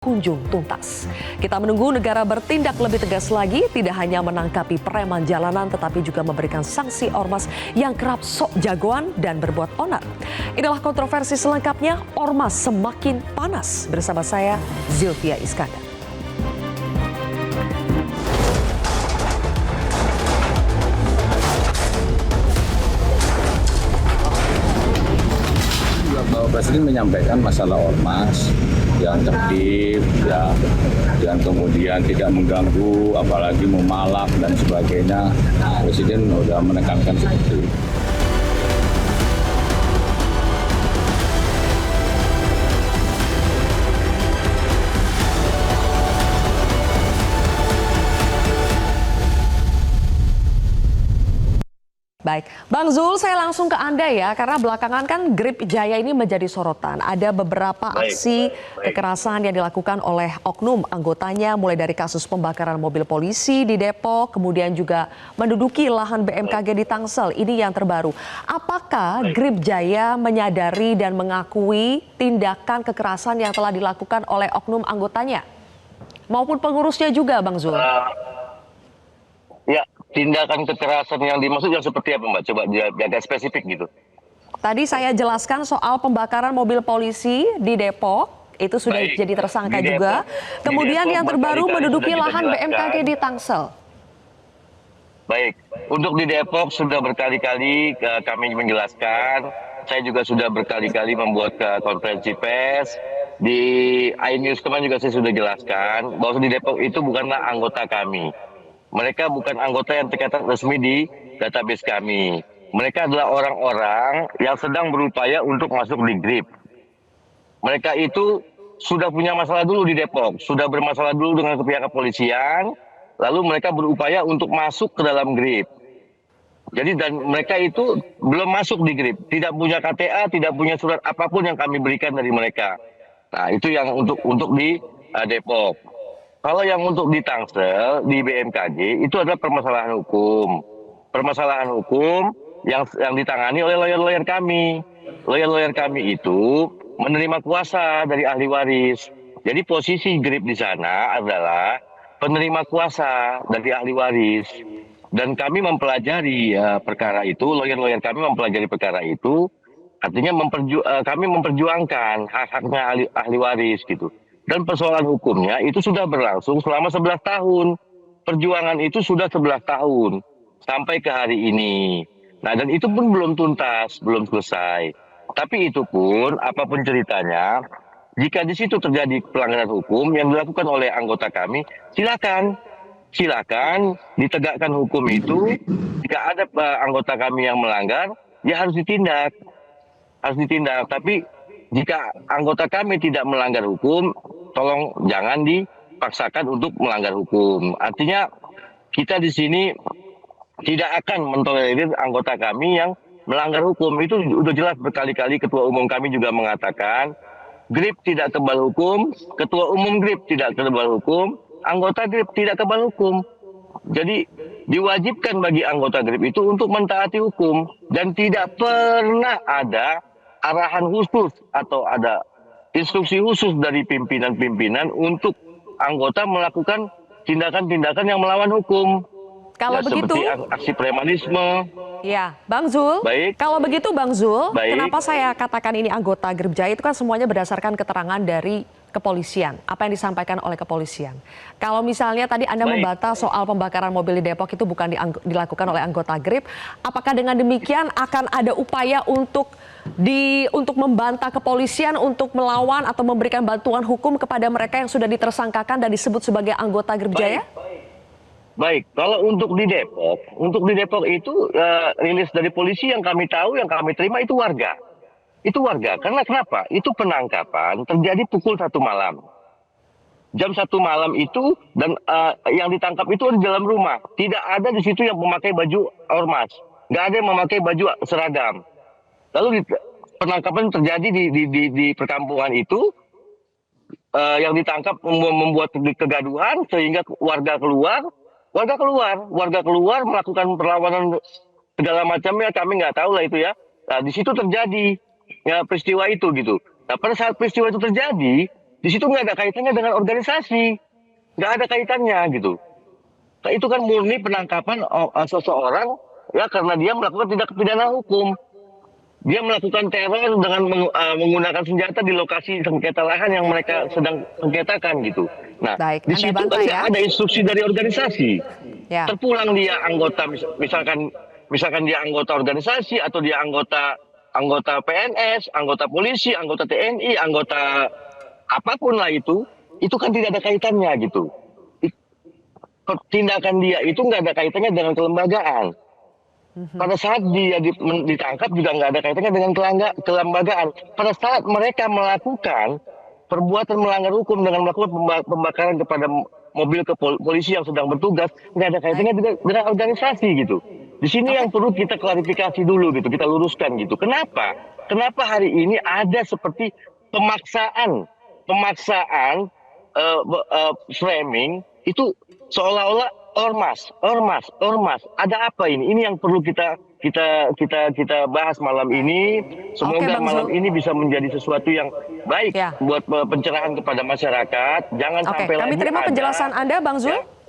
kunjung tuntas. Kita menunggu negara bertindak lebih tegas lagi, tidak hanya menangkapi preman jalanan tetapi juga memberikan sanksi ormas yang kerap sok jagoan dan berbuat onar. Inilah kontroversi selengkapnya, ormas semakin panas. Bersama saya Zilvia Iskandar. Bapak Presiden menyampaikan masalah ormas yang tertib, ya, yang kemudian tidak mengganggu, apalagi memalak dan sebagainya. Presiden sudah menekankan seperti itu. Baik, Bang Zul, saya langsung ke Anda ya, karena belakangan kan Grip Jaya ini menjadi sorotan. Ada beberapa aksi kekerasan yang dilakukan oleh oknum anggotanya, mulai dari kasus pembakaran mobil polisi di Depok, kemudian juga menduduki lahan BMKG di Tangsel. Ini yang terbaru. Apakah Grip Jaya menyadari dan mengakui tindakan kekerasan yang telah dilakukan oleh oknum anggotanya? Maupun pengurusnya juga, Bang Zul? Ya, tindakan kekerasan yang dimaksud yang seperti apa, Mbak? Coba agak spesifik gitu. Tadi saya jelaskan soal pembakaran mobil polisi di Depok, itu sudah jadi tersangka juga. Kemudian yang terbaru menduduki lahan BMKG di Tangsel. Baik, untuk di Depok sudah berkali-kali kami menjelaskan. Saya juga sudah berkali-kali membuat konferensi pers. Di iNews kemarin juga saya sudah jelaskan bahwa di Depok itu bukanlah anggota kami. Mereka bukan anggota yang tercatat resmi di database kami. Mereka adalah orang-orang yang sedang berupaya untuk masuk di Grip. Mereka itu sudah punya masalah dulu di Depok, sudah bermasalah dulu dengan pihak kepolisian, lalu mereka berupaya untuk masuk ke dalam Grip. Jadi dan mereka itu belum masuk di Grip, tidak punya KTA, tidak punya surat apapun yang kami berikan dari mereka. Nah, itu yang untuk di Depok. Kalau yang untuk di Tangsel, di BMKG, itu adalah permasalahan hukum. Permasalahan hukum yang ditangani oleh lawyer-lawyer kami. Lawyer-lawyer kami itu menerima kuasa dari ahli waris. Jadi posisi Grip di sana adalah penerima kuasa dari ahli waris. Dan kami mempelajari perkara itu, lawyer-lawyer kami mempelajari perkara itu, artinya kami memperjuangkan hak-haknya ahli waris gitu. Dan persoalan hukumnya itu sudah berlangsung selama 11 tahun. Perjuangan itu sudah 11 tahun sampai ke hari ini. Nah, dan itu pun belum tuntas, belum selesai. Tapi itu pun apapun ceritanya, jika di situ terjadi pelanggaran hukum yang dilakukan oleh anggota kami, silakan ditegakkan hukum itu. Jika ada anggota kami yang melanggar, ya harus ditindak. Tapi jika anggota kami tidak melanggar hukum, tolong jangan dipaksakan untuk melanggar hukum. Artinya kita di sini tidak akan mentolerir anggota kami yang melanggar hukum. Itu sudah jelas berkali-kali ketua umum kami juga mengatakan, Grip tidak kebal hukum, ketua umum Grip tidak kebal hukum, anggota Grip tidak kebal hukum. Jadi diwajibkan bagi anggota Grip itu untuk mentaati hukum dan tidak pernah ada arahan khusus atau ada instruksi khusus dari pimpinan-pimpinan untuk anggota melakukan tindakan-tindakan yang melawan hukum. Kalau begitu, seperti aksi premanisme. Ya, Bang Zul. Baik. Kalau begitu, Bang Zul, Baik. kenapa saya katakan ini anggota Grip Jaya itu kan semuanya berdasarkan keterangan dari kepolisian, apa yang disampaikan oleh kepolisian. Kalau misalnya tadi Anda membantah soal pembakaran mobil di Depok itu bukan dilakukan oleh anggota Grip, apakah dengan demikian akan ada upaya untuk membantah kepolisian untuk melawan atau memberikan bantuan hukum kepada mereka yang sudah ditersangkakan dan disebut sebagai anggota Grip Jaya? Baik, kalau untuk di Depok itu rilis dari polisi yang kami tahu, yang kami terima itu warga. Itu warga, karena kenapa? Itu penangkapan terjadi pukul 1 malam. Jam 1 malam itu, dan yang ditangkap itu di dalam rumah. Tidak ada di situ yang memakai baju ormas. Nggak ada yang memakai baju seragam. Lalu penangkapan terjadi di perkampungan itu, yang ditangkap membuat kegaduhan, sehingga warga keluar melakukan perlawanan segala macamnya, kami nggak tahu lah itu ya. Nah, di situ terjadi ya peristiwa itu gitu. Nah, pada saat peristiwa itu terjadi, Di situ nggak ada kaitannya dengan organisasi, nggak ada kaitannya gitu. Nah, itu kan murni penangkapan seseorang ya karena dia melakukan tindak pidana hukum. Dia melakukan teror dengan menggunakan senjata di lokasi sengketa lahan yang mereka sedang sengketakan gitu. Nah, Baik, di Anda situ bantah ya? ada instruksi dari organisasi. Ya. Terpulang dia anggota misalkan dia anggota organisasi atau dia anggota PNS, anggota polisi, anggota TNI, anggota apapun lah itu kan tidak ada kaitannya gitu. Tindakan dia itu nggak ada kaitannya dengan kelembagaan. Pada saat dia ditangkap juga nggak ada kaitannya dengan kelembagaan. Pada saat mereka melakukan perbuatan melanggar hukum dengan melakukan pembakaran kepada mobil polisi yang sedang bertugas, nggak ada kaitannya dengan organisasi gitu. Di sini yang perlu kita klarifikasi dulu gitu, kita luruskan gitu. Kenapa? Kenapa hari ini ada seperti pemaksaan framing itu seolah-olah ormas. Ada apa ini? Ini yang perlu kita bahas malam ini. Semoga Bang malam Zul. ini bisa menjadi sesuatu yang baik Ya. buat pencerahan kepada masyarakat. Jangan sampai Kami lagi terima ada, penjelasan Anda, Bang Zul. ya,